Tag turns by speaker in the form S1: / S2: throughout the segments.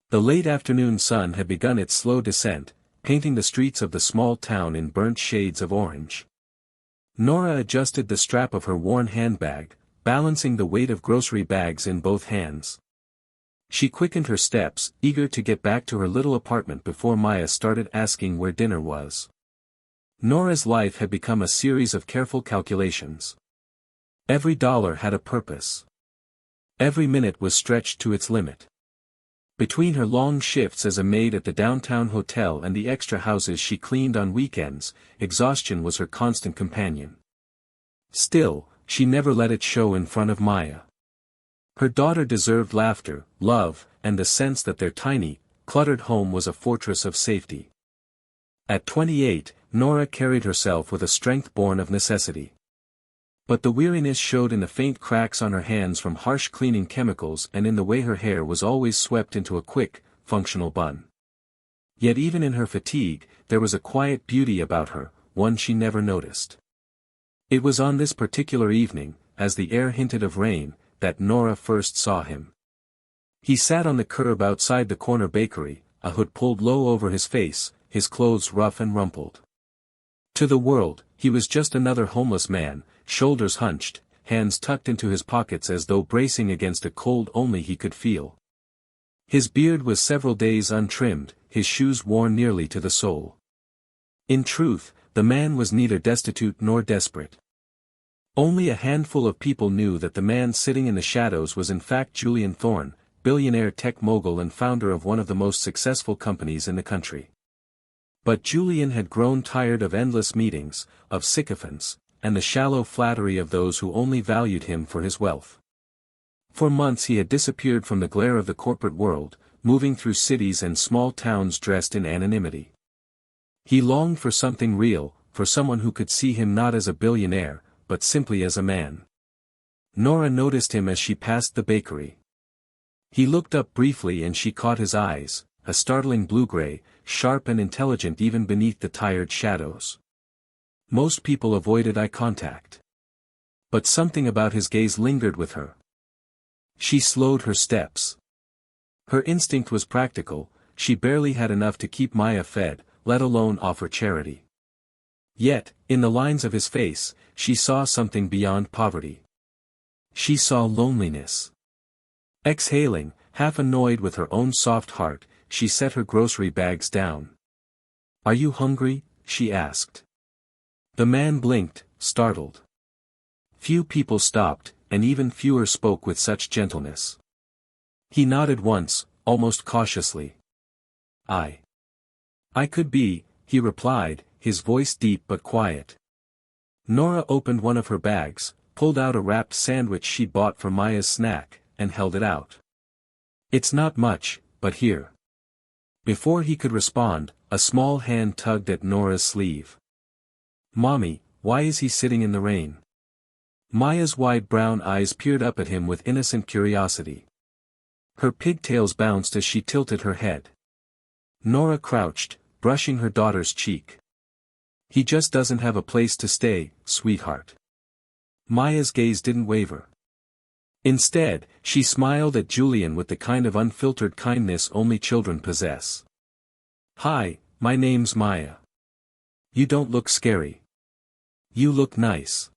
S1: The late afternoon sun had begun its slow descent, painting the streets of the small town in burnt shades of orange. Nora adjusted the strap of her worn handbag, balancing the weight of grocery bags in both hands. She quickened her steps, eager to get back to her little apartment before Maya started asking where dinner was. Nora's life had become a series of careful calculations. Every dollar had a purpose. Every minute was stretched to its limit. Between her long shifts as a maid at the downtown hotel and the extra houses she cleaned on weekends, exhaustion was her constant companion. Still, she never let it show in front of Maya. Her daughter deserved laughter, love, and the sense that their tiny, cluttered home was a fortress of safety. At 28, Nora carried herself with a strength born of necessity. But the weariness showed in the faint cracks on her hands from harsh cleaning chemicals and in the way her hair was always swept into a quick, functional bun. Yet even in her fatigue, there was a quiet beauty about her, one she never noticed. It was on this particular evening, as the air hinted of rain, that Nora first saw him. He sat on the curb outside the corner bakery, a hood pulled low over his face, his clothes rough and rumpled. To the world, he was just another homeless man, shoulders hunched, hands tucked into his pockets as though bracing against a cold only he could feel. His beard was several days untrimmed, his shoes worn nearly to the sole. In truth, the man was neither destitute nor desperate. Only a handful of people knew that the man sitting in the shadows was in fact Julian Thorne, billionaire tech mogul and founder of one of the most successful companies in the country. But Julian had grown tired of endless meetings, of sycophants, and the shallow flattery of those who only valued him for his wealth. For months he had disappeared from the glare of the corporate world, moving through cities and small towns dressed in anonymity. He longed for something real, for someone who could see him not as a billionaire, but simply as a man. Nora noticed him as she passed the bakery. He looked up briefly and she caught his eyes, a startling blue-gray, sharp and intelligent even beneath the tired shadows. Most people avoided eye contact. But something about his gaze lingered with her. She slowed her steps. Her instinct was practical, she barely had enough to keep Maya fed, let alone offer charity. Yet, in the lines of his face, she saw something beyond poverty. She saw loneliness. Exhaling, half annoyed with her own soft heart, she set her grocery bags down. "Are you hungry?" she asked. The man blinked, startled. Few people stopped, and even fewer spoke with such gentleness. He nodded once, almost cautiously. I could be," he replied, his voice deep but quiet. Nora opened one of her bags, pulled out a wrapped sandwich she'd bought for Maya's snack, and held it out. "It's not much, but here." Before he could respond, a small hand tugged at Nora's sleeve. "Mommy, why is he sitting in the rain?" Maya's wide brown eyes peered up at him with innocent curiosity. Her pigtails bounced as she tilted her head. Nora crouched, brushing her daughter's cheek. "He just doesn't have a place to stay, sweetheart." Maya's gaze didn't waver. Instead, she smiled at Julian with the kind of unfiltered kindness only children possess. "Hi, my name's Maya. You don't look scary. You look nice."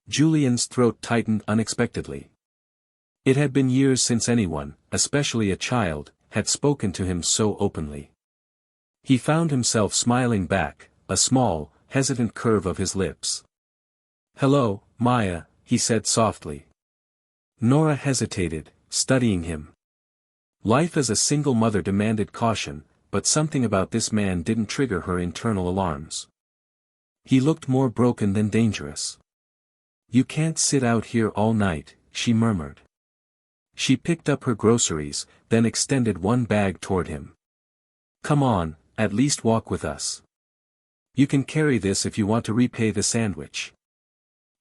S1: Julian's throat tightened unexpectedly. It had been years since anyone, especially a child, had spoken to him so openly. He found himself smiling back, a small, hesitant curve of his lips. "Hello, Maya," he said softly. Nora hesitated, studying him. Life as a single mother demanded caution, but something about this man didn't trigger her internal alarms. He looked more broken than dangerous. "You can't sit out here all night," she murmured. She picked up her groceries, then extended one bag toward him. "Come on, at least walk with us. You can carry this if you want to repay the sandwich."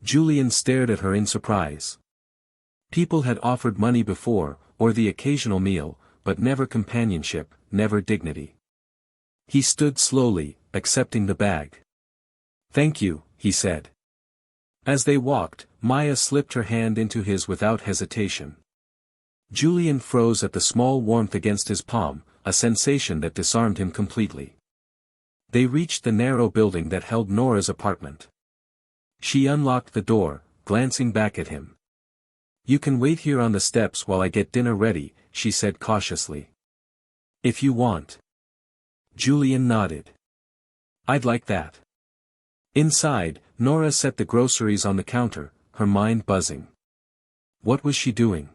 S1: Julian stared at her in surprise. People had offered money before, or the occasional meal, but never companionship, never dignity. He stood slowly, accepting the bag. "Thank you," he said. As they walked, Maya slipped her hand into his without hesitation. Julian froze at the small warmth against his palm, a sensation that disarmed him completely. They reached the narrow building that held Nora's apartment. She unlocked the door, glancing back at him. "You can wait here on the steps while I get dinner ready," she said cautiously. "If you want." Julian nodded. "I'd like that." Inside, Nora set the groceries on the counter, her mind buzzing. What was she doing?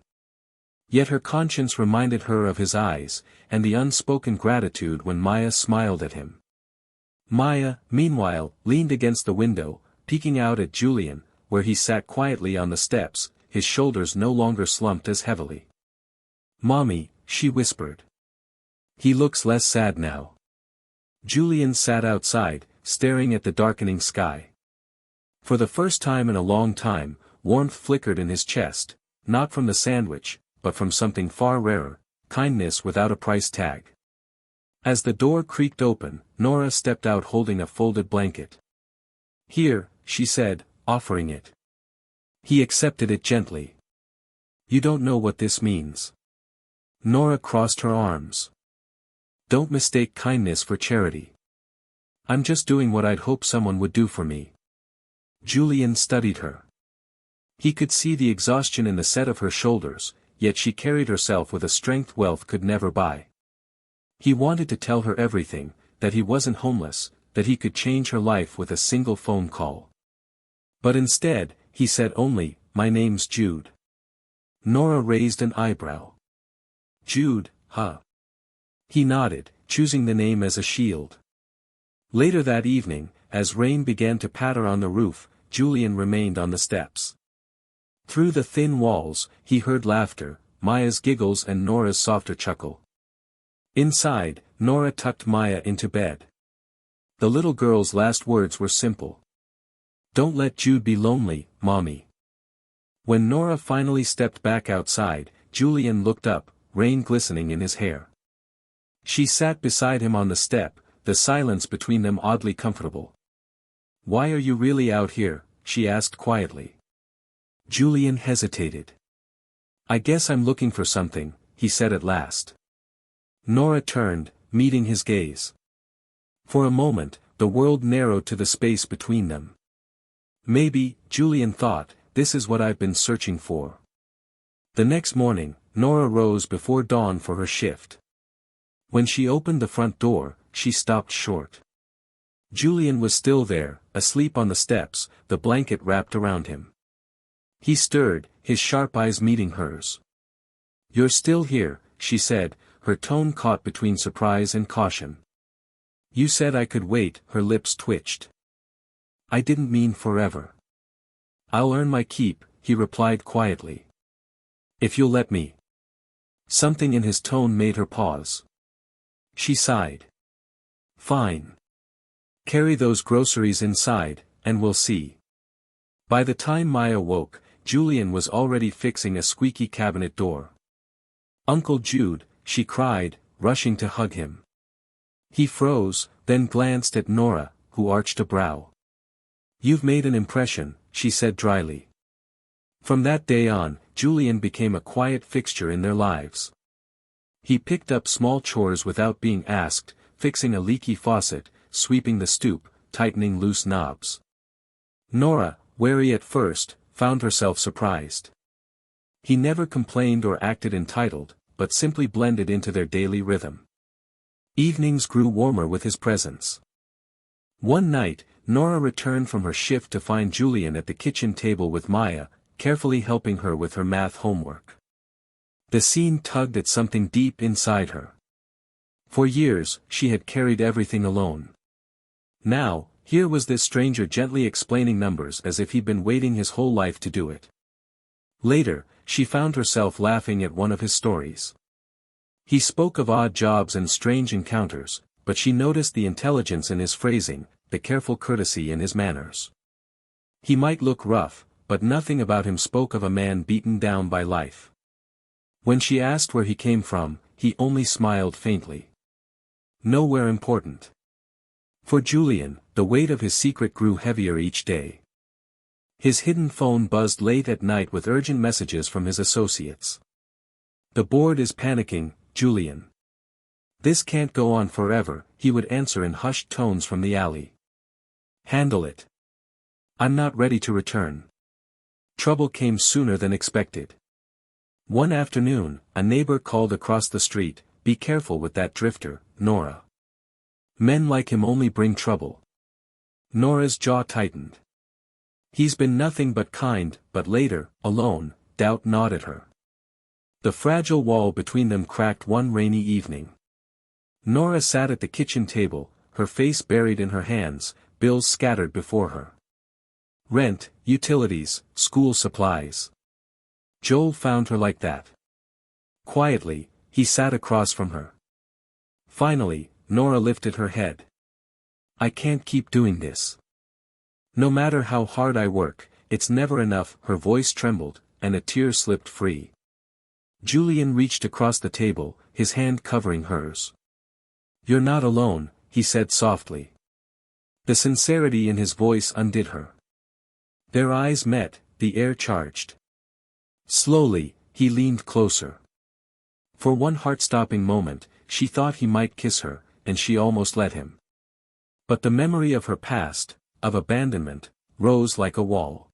S1: Yet her conscience reminded her of his eyes, and the unspoken gratitude when Maya smiled at him. Maya, meanwhile, leaned against the window, peeking out at Julian, where he sat quietly on the steps, his shoulders no longer slumped as heavily. "Mommy," she whispered. "He looks less sad now." Julian sat outside, staring at the darkening sky. For the first time in a long time, warmth flickered in his chest, not from the sandwich, but from something far rarer, kindness without a price tag. As the door creaked open, Nora stepped out holding a folded blanket. "Here," she said, offering it. He accepted it gently. "You don't know what this means." Nora crossed her arms. "Don't mistake kindness for charity. I'm just doing what I'd hope someone would do for me." Julian studied her. He could see the exhaustion in the set of her shoulders, yet she carried herself with a strength wealth could never buy. He wanted to tell her everything, that he wasn't homeless, that he could change her life with a single phone call. But instead, he said only, "My name's Jude." Nora raised an eyebrow. "Jude, huh?" He nodded, choosing the name as a shield. Later that evening, as rain began to patter on the roof, Julian remained on the steps. Through the thin walls, he heard laughter, Maya's giggles and Nora's softer chuckle. Inside, Nora tucked Maya into bed. The little girl's last words were simple. "Don't let Jude be lonely, Mommy." When Nora finally stepped back outside, Julian looked up, rain glistening in his hair. She sat beside him on the step, the silence between them oddly comfortable. "Why are you really out here?" she asked quietly. Julian hesitated. "I guess I'm looking for something," he said at last. Nora turned, meeting his gaze. For a moment, the world narrowed to the space between them. "Maybe," Julian thought, "this is what I've been searching for." The next morning, Nora rose before dawn for her shift. When she opened the front door, she stopped short. Julian was still there, asleep on the steps, the blanket wrapped around him. He stirred, his sharp eyes meeting hers. "You're still here," she said, her tone caught between surprise and caution. "You said I could wait," her lips twitched. "I didn't mean forever." "I'll earn my keep," he replied quietly. "If you'll let me." Something in his tone made her pause. She sighed. "Fine. Carry those groceries inside, and we'll see." By the time Maya woke, Julian was already fixing a squeaky cabinet door. "Uncle Jude," she cried, rushing to hug him. He froze, then glanced at Nora, who arched a brow. "You've made an impression," she said dryly. From that day on, Julian became a quiet fixture in their lives. He picked up small chores without being asked, fixing a leaky faucet, sweeping the stoop, tightening loose knobs. Nora, wary at first, found herself surprised. He never complained or acted entitled, but simply blended into their daily rhythm. Evenings grew warmer with his presence. One night, Nora returned from her shift to find Julian at the kitchen table with Maya, carefully helping her with her math homework. The scene tugged at something deep inside her. For years, she had carried everything alone. Now, here was this stranger gently explaining numbers as if he'd been waiting his whole life to do it. Later, she found herself laughing at one of his stories. He spoke of odd jobs and strange encounters, but she noticed the intelligence in his phrasing, the careful courtesy in his manners. He might look rough, but nothing about him spoke of a man beaten down by life. When she asked where he came from, he only smiled faintly. Nowhere important. For Julian, the weight of his secret grew heavier each day. His hidden phone buzzed late at night with urgent messages from his associates. The board is panicking, Julian. This can't go on forever, he would answer in hushed tones from the alley. Handle it. I'm not ready to return. Trouble came sooner than expected. One afternoon, a neighbor called across the street, "Be careful with that drifter, Nora. Men like him only bring trouble." Nora's jaw tightened. He's been nothing but kind, but later, alone, doubt gnawed at her. The fragile wall between them cracked one rainy evening. Nora sat at the kitchen table, her face buried in her hands, bills scattered before her. Rent, utilities, school supplies. Joel found her like that. Quietly, he sat across from her. Finally, Nora lifted her head. "I can't keep doing this. No matter how hard I work, it's never enough." Her voice trembled, and a tear slipped free. Julian reached across the table, his hand covering hers. "You're not alone," he said softly. The sincerity in his voice undid her. Their eyes met, the air charged. Slowly, he leaned closer. For one heart-stopping moment, she thought he might kiss her, and she almost let him. But the memory of her past, of abandonment, rose like a wall.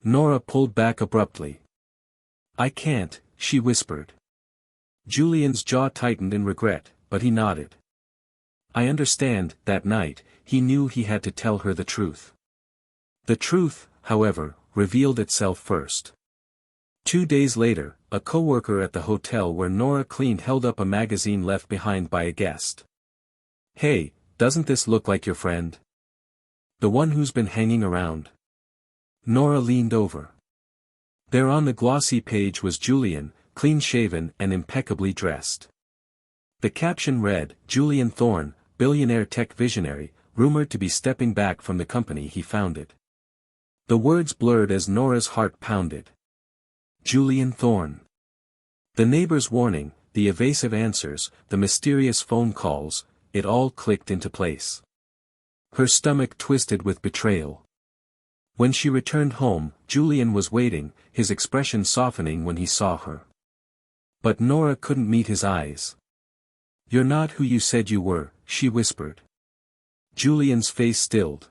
S1: Nora pulled back abruptly. "I can't," she whispered. Julian's jaw tightened in regret, but he nodded. "I understand." That night, he knew he had to tell her the truth. The truth, however, revealed itself first. 2 days later, a coworker at the hotel where Nora cleaned held up a magazine left behind by a guest. "Hey, doesn't this look like your friend? The one who's been hanging around?" Nora leaned over. There on the glossy page was Julian, clean-shaven and impeccably dressed. The caption read, "Julian Thorne, billionaire tech visionary, rumored to be stepping back from the company he founded." The words blurred as Nora's heart pounded. Julian Thorne. The neighbor's warning, the evasive answers, the mysterious phone calls, it all clicked into place. Her stomach twisted with betrayal. When she returned home, Julian was waiting, his expression softening when he saw her. But Nora couldn't meet his eyes. "You're not who you said you were," she whispered. Julian's face stilled.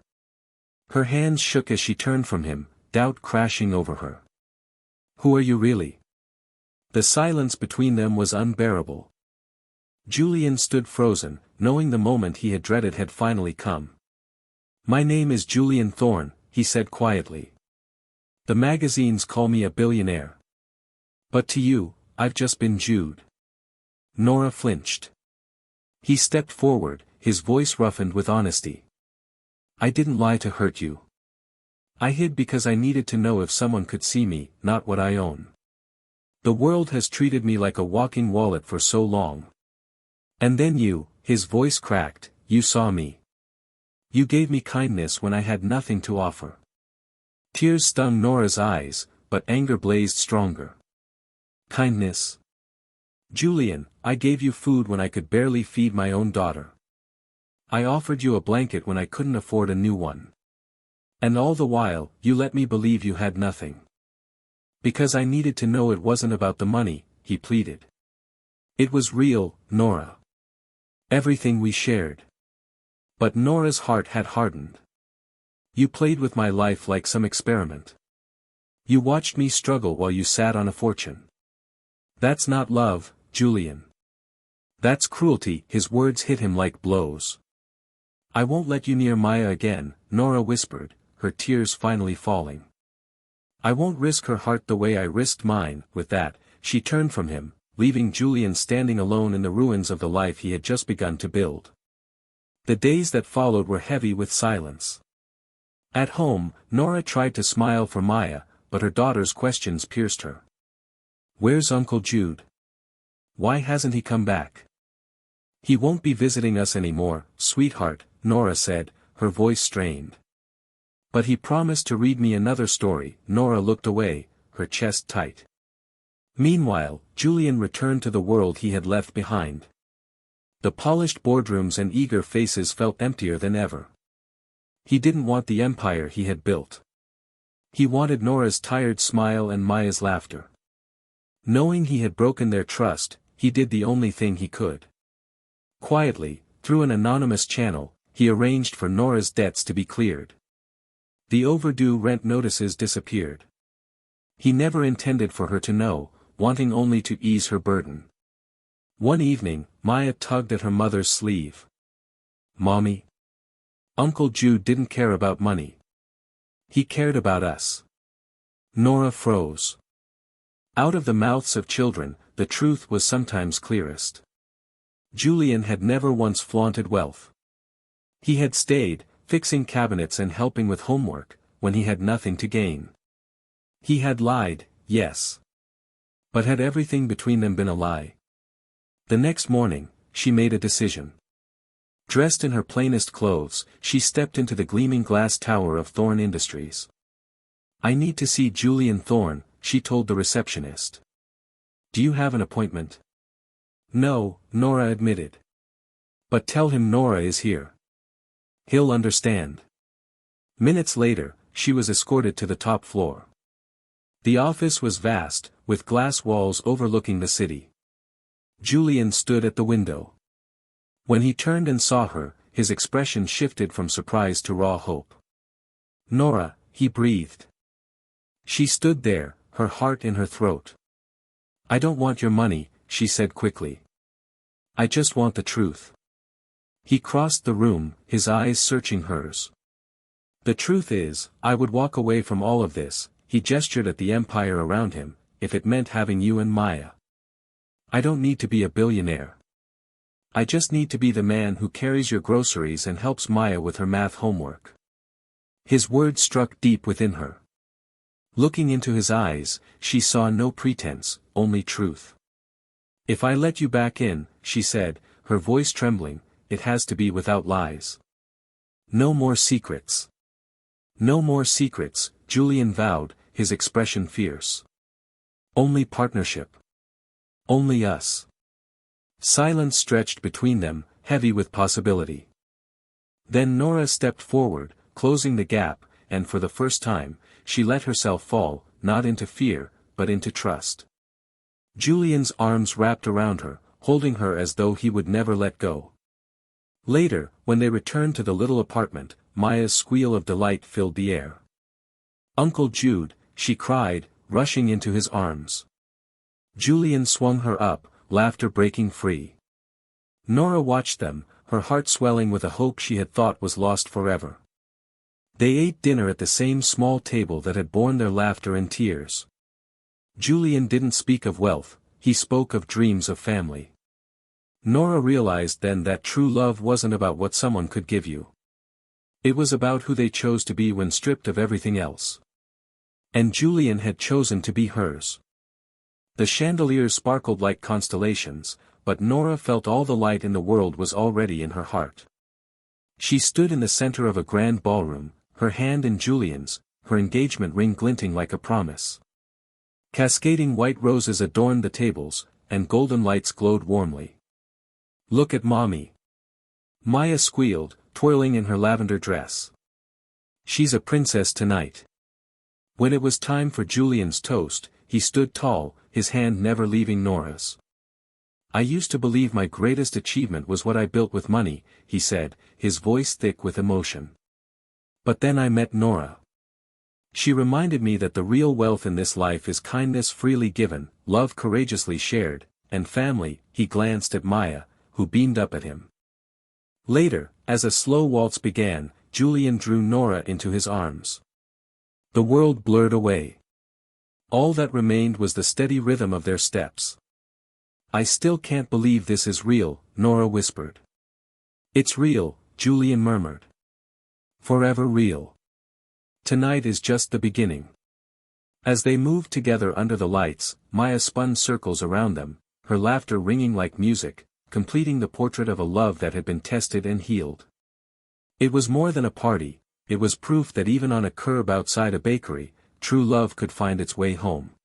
S1: Her hands shook as she turned from him, doubt crashing over her. "Who are you really?" The silence between them was unbearable. Julian stood frozen, knowing the moment he had dreaded had finally come. "My name is Julian Thorne," he said quietly. "The magazines call me a billionaire. But to you, I've just been Jude." Nora flinched. He stepped forward, his voice roughened with honesty. "I didn't lie to hurt you. I hid because I needed to know if someone could see me, not what I own. The world has treated me like a walking wallet for so long. And then you," his voice cracked, "you saw me. You gave me kindness when I had nothing to offer." Tears stung Nora's eyes, but anger blazed stronger. "Kindness? Julian, I gave you food when I could barely feed my own daughter. I offered you a blanket when I couldn't afford a new one. And all the while, you let me believe you had nothing. Because I needed to know it wasn't about the money," he pleaded. "It was real, Nora. Everything we shared." But Nora's heart had hardened. "You played with my life like some experiment. You watched me struggle while you sat on a fortune. That's not love, Julian. That's cruelty." His words hit him like blows. "I won't let you near Maya again," Nora whispered, her tears finally falling. "I won't risk her heart the way I risked mine." With that, she turned from him, leaving Julian standing alone in the ruins of the life he had just begun to build. The days that followed were heavy with silence. At home, Nora tried to smile for Maya, but her daughter's questions pierced her. "Where's Uncle Jude? Why hasn't he come back?" "He won't be visiting us anymore, sweetheart," Nora said, her voice strained. "But he promised to read me another story." Nora looked away, her chest tight. Meanwhile, Julian returned to the world he had left behind. The polished boardrooms and eager faces felt emptier than ever. He didn't want the empire he had built. He wanted Nora's tired smile and Maya's laughter. Knowing he had broken their trust, he did the only thing he could. Quietly, through an anonymous channel, he arranged for Nora's debts to be cleared. The overdue rent notices disappeared. He never intended for her to know, wanting only to ease her burden. One evening, Maya tugged at her mother's sleeve. "Mommy. Uncle Jude didn't care about money. He cared about us." Nora froze. Out of the mouths of children, the truth was sometimes clearest. Julian had never once flaunted wealth. He had stayed, fixing cabinets and helping with homework, when he had nothing to gain. He had lied, yes. But had everything between them been a lie? The next morning, she made a decision. Dressed in her plainest clothes, she stepped into the gleaming glass tower of Thorne Industries. "I need to see Julian Thorne," she told the receptionist. "Do you have an appointment?" "No," Nora admitted. "But tell him Nora is here. He'll understand." Minutes later, she was escorted to the top floor. The office was vast, with glass walls overlooking the city. Julian stood at the window. When he turned and saw her, his expression shifted from surprise to raw hope. "Nora," he breathed. She stood there, her heart in her throat. "I don't want your money," she said quickly. "I just want the truth." He crossed the room, his eyes searching hers. "The truth is, I would walk away from all of this," he gestured at the empire around him, "if it meant having you and Maya. I don't need to be a billionaire. I just need to be the man who carries your groceries and helps Maya with her math homework." His words struck deep within her. Looking into his eyes, she saw no pretense, only truth. "If I let you back in," she said, her voice trembling, "it has to be without lies. No more secrets." "No more secrets," Julian vowed, his expression fierce. "Only partnership. Only us." Silence stretched between them, heavy with possibility. Then Nora stepped forward, closing the gap, and for the first time, she let herself fall, not into fear, but into trust. Julian's arms wrapped around her, holding her as though he would never let go. Later, when they returned to the little apartment, Maya's squeal of delight filled the air. "Uncle Jude," she cried, rushing into his arms. Julian swung her up, laughter breaking free. Nora watched them, her heart swelling with a hope she had thought was lost forever. They ate dinner at the same small table that had borne their laughter and tears. Julian didn't speak of wealth, he spoke of dreams of family. Nora realized then that true love wasn't about what someone could give you. It was about who they chose to be when stripped of everything else. And Julian had chosen to be hers. The chandeliers sparkled like constellations, but Nora felt all the light in the world was already in her heart. She stood in the center of a grand ballroom, her hand in Julian's, her engagement ring glinting like a promise. Cascading white roses adorned the tables, and golden lights glowed warmly. "Look at Mommy!" Maya squealed, twirling in her lavender dress. "She's a princess tonight." When it was time for Julian's toast, he stood tall, his hand never leaving Nora's. "I used to believe my greatest achievement was what I built with money," he said, his voice thick with emotion. "But then I met Nora. She reminded me that the real wealth in this life is kindness freely given, love courageously shared, and family." He glanced at Maya, who beamed up at him. Later, as a slow waltz began, Julian drew Nora into his arms. The world blurred away. All that remained was the steady rhythm of their steps. "I still can't believe this is real," Nora whispered. "It's real," Julian murmured. "Forever real. Tonight is just the beginning." As they moved together under the lights, Maya spun circles around them, her laughter ringing like music, completing the portrait of a love that had been tested and healed. It was more than a party, it was proof that even on a curb outside a bakery, true love could find its way home.